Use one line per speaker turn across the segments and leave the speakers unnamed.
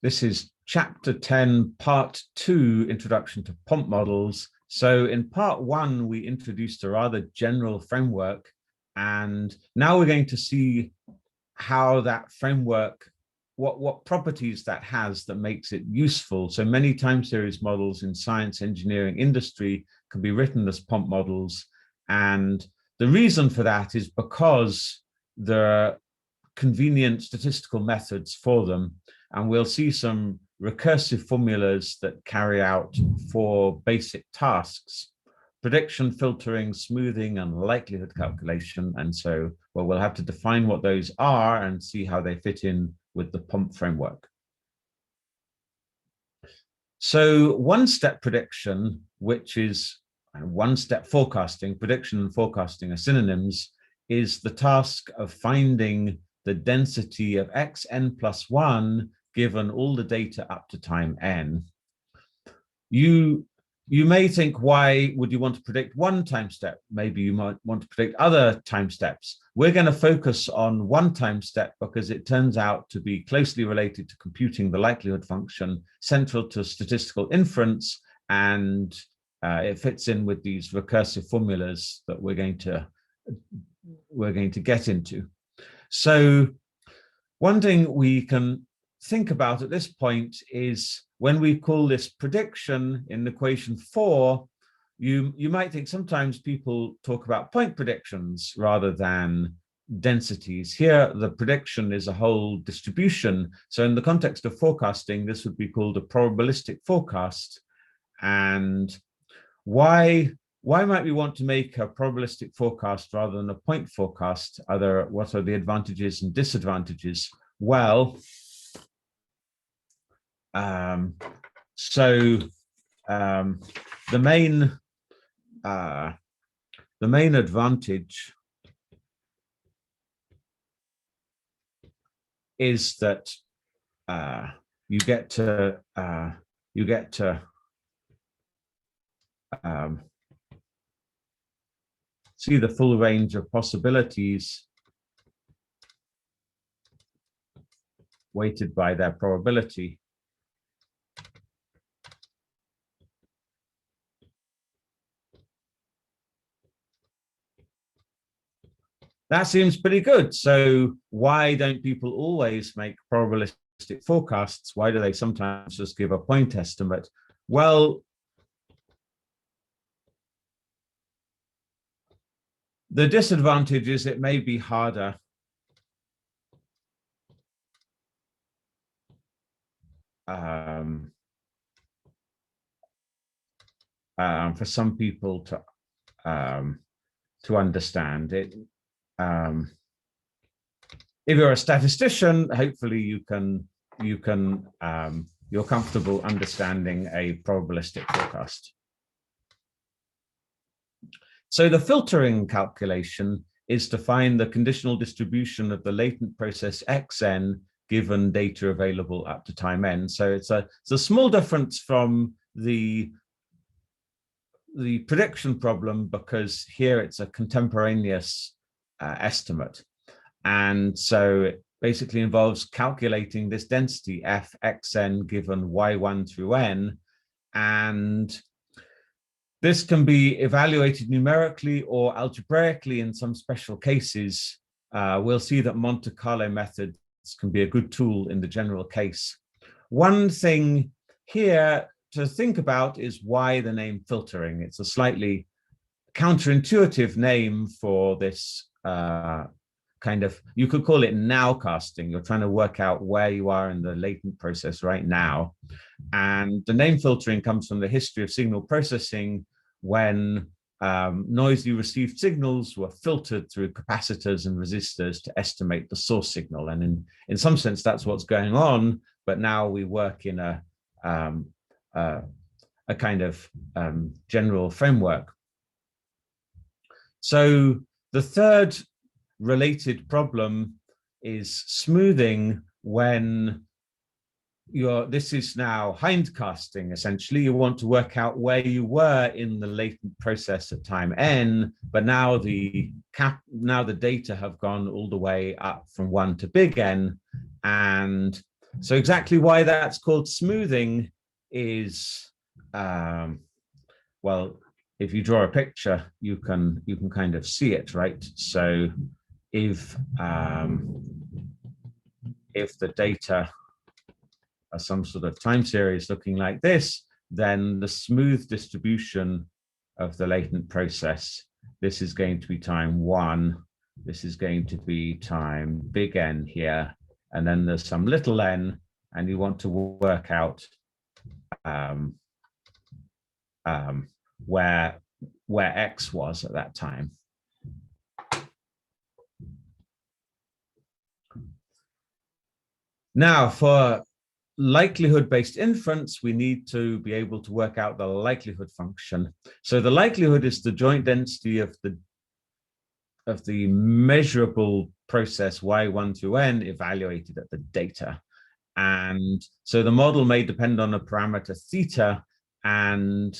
This is Chapter 10, Part 2, Introduction to POMP Models. So in Part 1, we introduced a rather general framework, and now we're going to see how that framework, what properties that has that makes it useful. So many time series models in science, engineering, industry can be written as POMP models. And the reason for that is because there are convenient statistical methods for them. And we'll see some recursive formulas that carry out 4 basic tasks: prediction, filtering, smoothing, and likelihood calculation. And so, well, we'll have to define what those are and see how they fit in with the POMP framework. So one-step prediction, which is one-step forecasting, prediction and forecasting are synonyms, is the task of finding the density of xn plus 1 given all the data up to time n. You may think, why would you want to predict one time step? Maybe you might want to predict other time steps. We're going to focus on one time step because it turns out to be closely related to computing the likelihood function, central to statistical inference, and it fits in with these recursive formulas that we're going to get into. So one thing we can think about at this point is, when we call this prediction in equation 4, you might think sometimes people talk about point predictions rather than densities. Here, the prediction is a whole distribution. So in the context of forecasting, this would be called a probabilistic forecast. And why might we want to make a probabilistic forecast rather than a point forecast? What are the advantages and disadvantages? Well, the main advantage is that you get to see the full range of possibilities weighted by their probability. That seems pretty good. So why don't people always make probabilistic forecasts? Why do they sometimes just give a point estimate? Well, the disadvantage is it may be harder for some people to understand it. If you're a statistician, hopefully you're comfortable understanding a probabilistic forecast. So the filtering calculation is to find the conditional distribution of the latent process xn given data available up to time n. So it's a small difference from the prediction problem, because here it's a contemporaneous estimate. And so it basically involves calculating this density f xn given y1 through n. And this can be evaluated numerically or algebraically in some special cases. We'll see that Monte Carlo methods can be a good tool in the general case. One thing here to think about is why the name filtering. It's a slightly counterintuitive name for this kind of, you could call it nowcasting. You're trying to work out where you are in the latent process right now. And the name filtering comes from the history of signal processing, when noisily received signals were filtered through capacitors and resistors to estimate the source signal. And in some sense, that's what's going on. But now we work in a kind of general framework. So the third related problem is smoothing, when this is now hindcasting. Essentially, you want to work out where you were in the latent process at time n, but now the data have gone all the way up from 1 to big N, and So exactly why that's called smoothing is, well, if you draw a picture, you can kind of see it, right? So if the data are some sort of time series looking like this, then the smooth distribution of the latent process, this is going to be time 1, this is going to be time big N here, and then there's some little n, and you want to work out where x was at that time. Now, for likelihood-based inference, we need to be able to work out the likelihood function. So the likelihood is the joint density of the measurable process y1 to n evaluated at the data. And so the model may depend on a parameter theta. And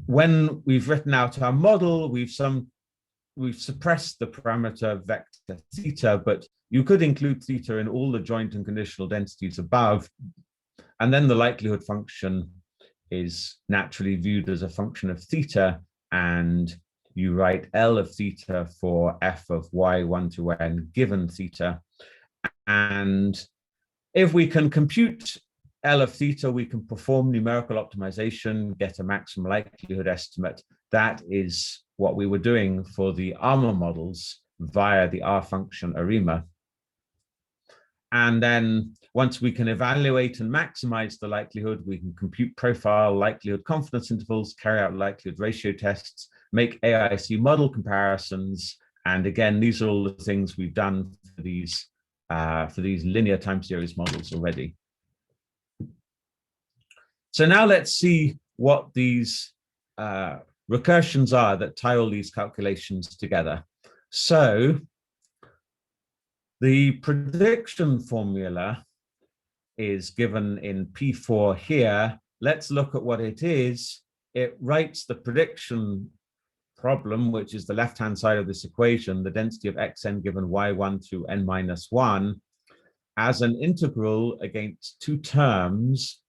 when we've written out our model, we've suppressed the parameter vector theta, but you could include theta in all the joint and conditional densities above. And then the likelihood function is naturally viewed as a function of theta, and you write L of theta for f of y1 to n given theta. And if we can compute L of theta, we can perform numerical optimization, get a maximum likelihood estimate. That is what we were doing for the ARMA models via the R function ARIMA. And then once we can evaluate and maximize the likelihood, we can compute profile likelihood confidence intervals, carry out likelihood ratio tests, make AIC model comparisons. And again, these are all the things we've done for these linear time series models already. So now let's see what these recursions are that tie all these calculations together. So the prediction formula is given in P4 here. Let's look at what it is. It writes the prediction problem, which is the left-hand side of this equation, the density of xn given y1 to n minus 1, as an integral against two terms.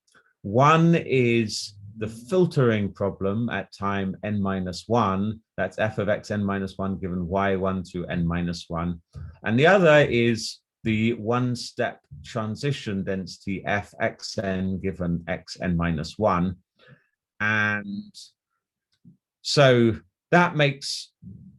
One is the filtering problem at time n minus 1. That's f of xn minus 1 given y1 to n minus 1. And the other is the one-step transition density f xn given xn minus 1. And so that makes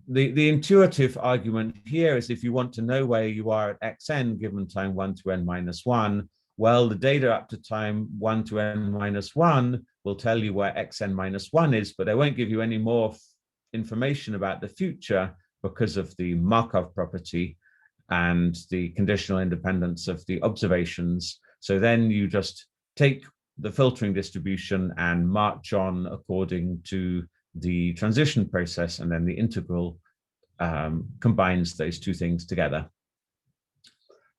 the intuitive argument here is if you want to know where you are at xn given time 1 to n minus 1, well, the data up to time 1 to n minus 1 will tell you where xn minus 1 is, but they won't give you any more information about the future because of the Markov property and the conditional independence of the observations. So then you just take the filtering distribution and march on according to the transition process, and then the integral combines those two things together.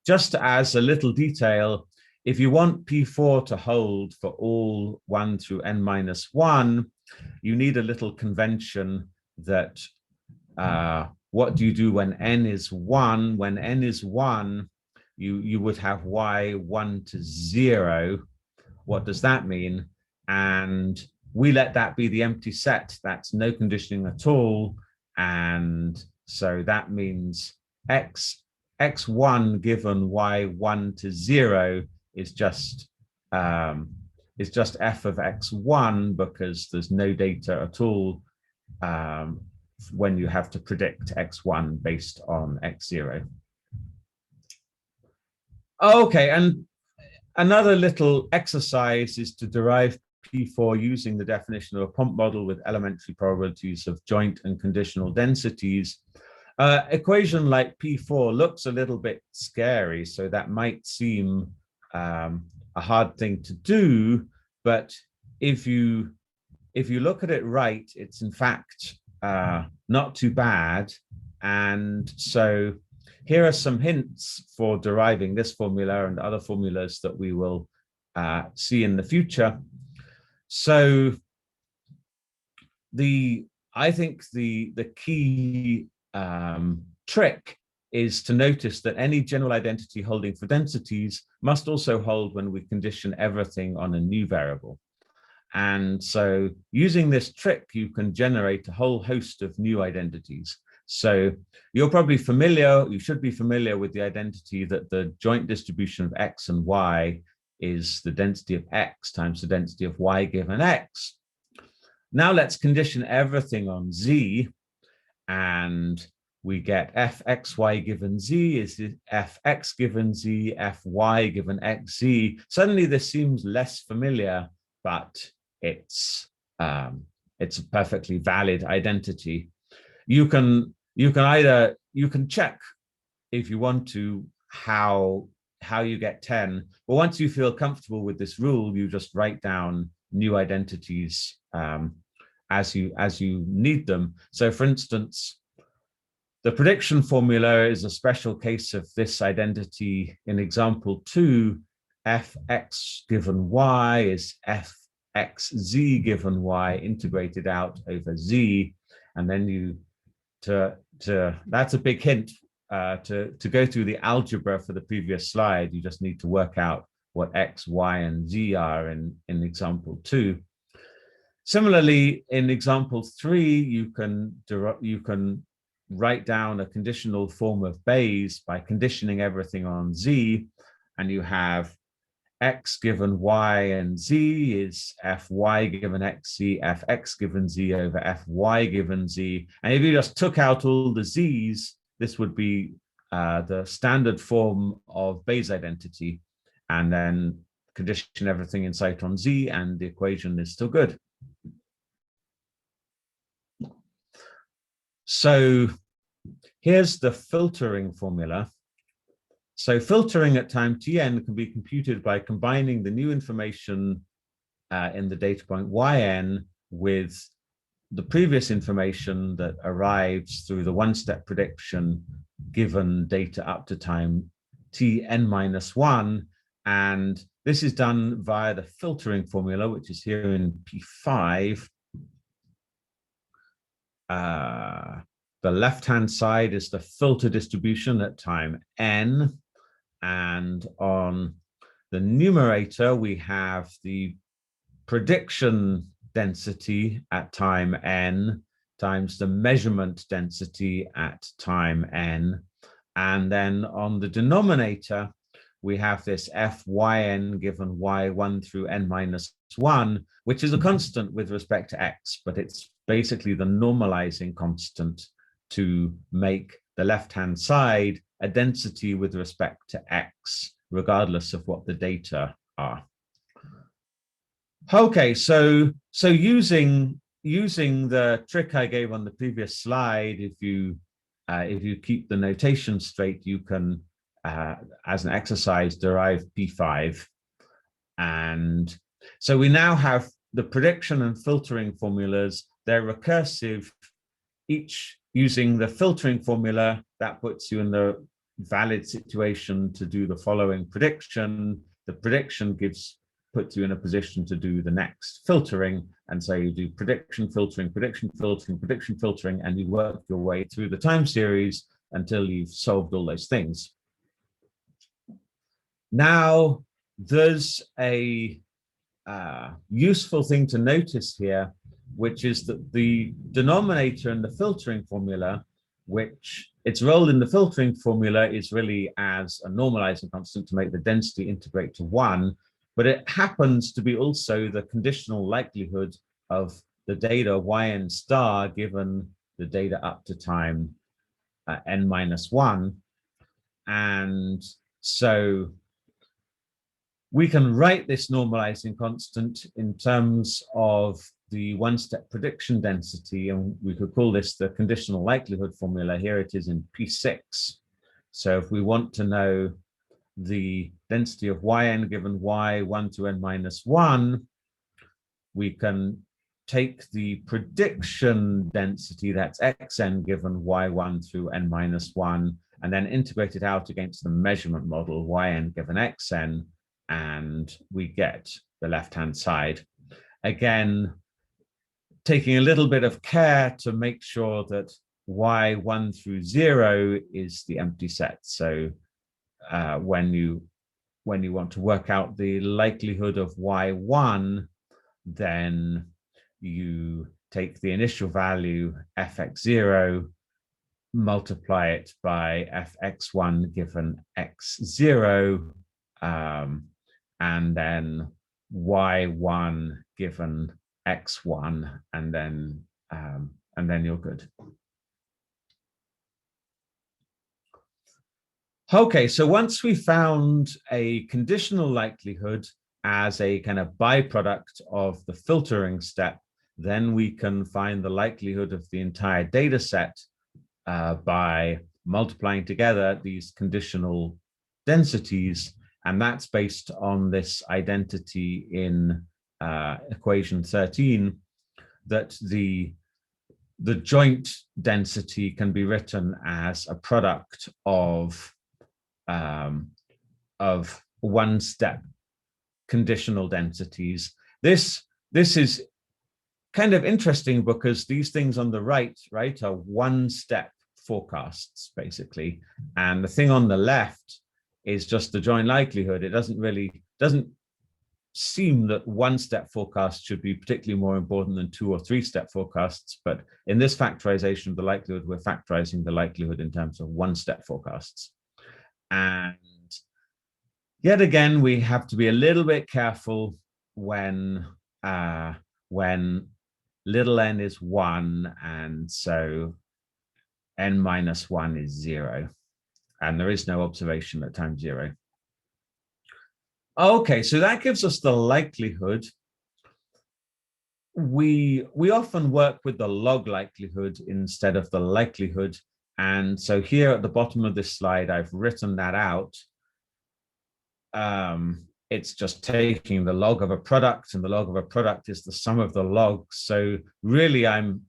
Just as a little detail, if you want P4 to hold for all 1 through n minus 1, you need a little convention that what do you do when n is 1? When n is 1, you would have y 1 to 0. What does that mean? And we let that be the empty set. That's no conditioning at all. And so that means x1 given y1 to 0 is just f of x1 because there's no data at all when you have to predict x1 based on x0. Okay, and another little exercise is to derive P4 using the definition of a POMP model with elementary probabilities of joint and conditional densities. Equation like P4 looks a little bit scary, so that might seem a hard thing to do, but if you look at it right, it's in fact not too bad. And so here are some hints for deriving this formula and other formulas that we will see in the future. So I think the key trick is to notice that any general identity holding for densities must also hold when we condition everything on a new variable. And so using this trick, you can generate a whole host of new identities. So you're probably familiar, you should be familiar with the identity that the joint distribution of x and y is the density of x times the density of y given x. Now let's condition everything on z, and we get fxy given z is fx given z, fy given xz. Suddenly this seems less familiar, but it's a perfectly valid identity. You can check if you want to how you get 10, but once you feel comfortable with this rule, you just write down new identities as you need them. So for instance, the prediction formula is a special case of this identity. In example 2, fx given y is fxz given y integrated out over z, and then that's a big hint. To go through the algebra for the previous slide, you just need to work out what x, y, and z are in example 2. Similarly, in example 3, you can write down a conditional form of Bayes by conditioning everything on z, and you have x given y and z is fy given xz, fx given z over fy given z. And if you just took out all the z's, this would be the standard form of Bayes identity, and then condition everything in sight on z, and the equation is still good. So here's the filtering formula. So filtering at time tn can be computed by combining the new information in the data point yn with the previous information that arrives through the one-step prediction given data up to time tn-1. And this is done via the filtering formula, which is here in P5. The left-hand side is the filter distribution at time n. And on the numerator, we have the prediction density at time n times the measurement density at time n. And then on the denominator, we have this fyn given y1 through n-1, which is a constant with respect to x, but it's basically the normalizing constant to make the left-hand side a density with respect to x, regardless of what the data are. Okay, so using the trick I gave on the previous slide, if you keep the notation straight, you can, as an exercise, derive P5. And so we now have the prediction and filtering formulas. They're recursive, each using the filtering formula. That puts you in the valid situation to do the following prediction. The prediction puts you in a position to do the next filtering. And so you do prediction, filtering, prediction, filtering, prediction, filtering, and you work your way through the time series until you've solved all those things. Now, there's a useful thing to notice here, which is that the denominator in the filtering formula, which its role in the filtering formula is really as a normalizing constant to make the density integrate to 1, but it happens to be also the conditional likelihood of the data yn star given the data up to time n-1. And so we can write this normalizing constant in terms of the one-step prediction density, and we could call this the conditional likelihood formula. Here it is in P6. So if we want to know the density of yn given y1 to n-1, we can take the prediction density, that's xn given y1 through n-1, and then integrate it out against the measurement model yn given xn, and we get the left-hand side. Again, taking a little bit of care to make sure that y1 through 0 is the empty set. So when you want to work out the likelihood of y1, then you take the initial value fx0, multiply it by fx1 given x0, and then y1 given x1, and then you're good. Okay, so once we found a conditional likelihood as a kind of byproduct of the filtering step, then we can find the likelihood of the entire data set by multiplying together these conditional densities, and that's based on this identity in equation 13, that the joint density can be written as a product of one-step conditional densities. This is kind of interesting because these things on the right are one-step forecasts, basically. And the thing on the left is just the joint likelihood. It doesn't seem that one-step forecasts should be particularly more important than 2 or 3-step forecasts. But in this factorization of the likelihood, we're factorizing the likelihood in terms of one-step forecasts. And yet again, we have to be a little bit careful when little n is 1, and so n minus 1 is 0, and there is no observation at time 0. Okay, so that gives us the likelihood. We often work with the log likelihood instead of the likelihood, and so here at the bottom of this slide, I've written that out. It's just taking the log of a product, and the log of a product is the sum of the logs. So really, I'm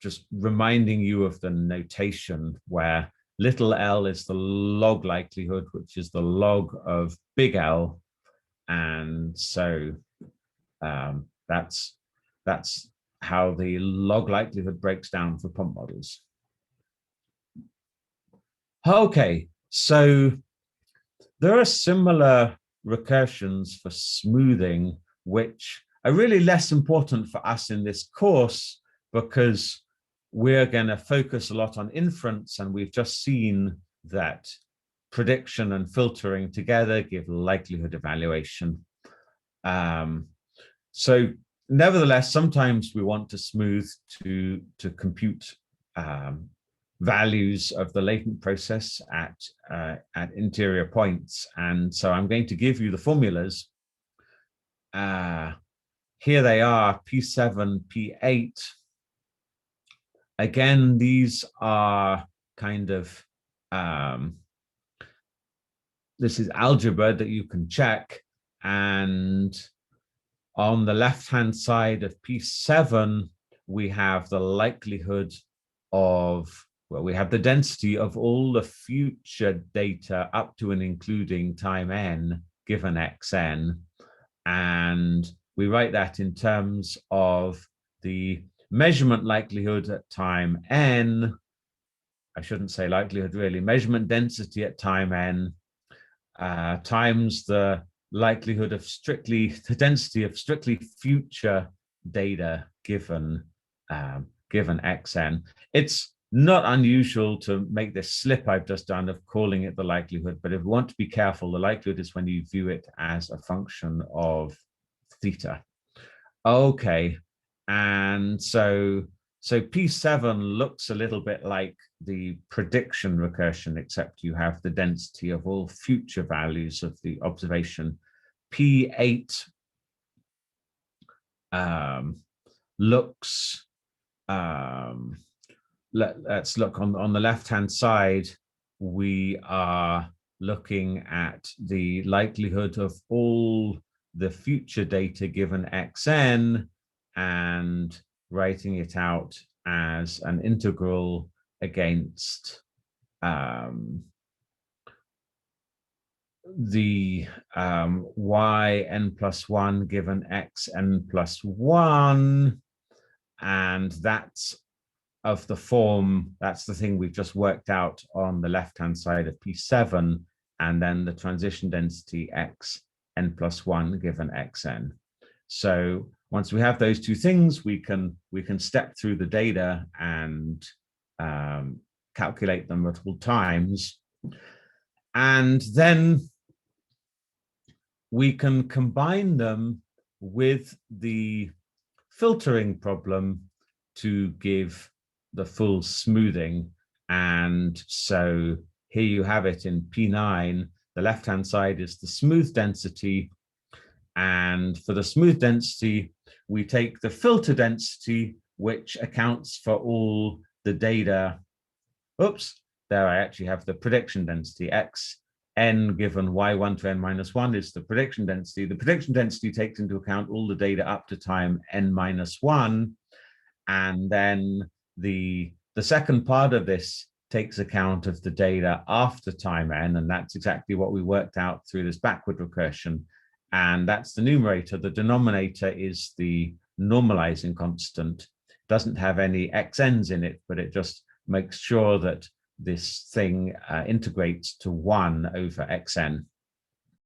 just reminding you of the notation where little l is the log likelihood, which is the log of big L. And so that's how the log likelihood breaks down for POMP models. Okay, so there are similar recursions for smoothing, which are really less important for us in this course because we're going to focus a lot on inference, and we've just seen that prediction and filtering together give likelihood evaluation. So nevertheless, sometimes we want to smooth to compute values of the latent process at interior points. And so I'm going to give you the formulas. Here they are, P7, P8. Again, these are kind of, this is algebra that you can check. And on the left-hand side of P7, we have the likelihood of, well, we have the density of all the future data up to and including time n given xn. And we write that in terms of the measurement likelihood at time n. I shouldn't say likelihood really, measurement density at time n times the likelihood of the density of strictly future data given xn. It's not unusual to make this slip I've just done of calling it the likelihood, but if we want to be careful, the likelihood is when you view it as a function of theta. Okay, and so P7 looks a little bit like the prediction recursion, except you have the density of all future values of the observation. P8 looks, let's look on the left-hand side. We are looking at the likelihood of all the future data given xn and writing it out as an integral against the yn plus 1 given xn plus 1, and that's of the form, that's the thing we've just worked out on the left-hand side of P7, and then the transition density x n plus 1 given xn. So once we have those two things, we can step through the data and calculate them multiple times. And then we can combine them with the filtering problem to give the full smoothing. And so here you have it in P9. The left-hand side is the smooth density. And for the smooth density, we take the filter density, which accounts for all the data. Oops, there I actually have the prediction density. X n given y1 to n minus 1 is the prediction density. The prediction density takes into account all the data up to time n minus 1. And then the second part of this takes account of the data after time n, and that's exactly what we worked out through this backward recursion. And that's the numerator. The denominator is the normalizing constant. It doesn't have any xn's in it, but it just makes sure that this thing integrates to 1 over xn.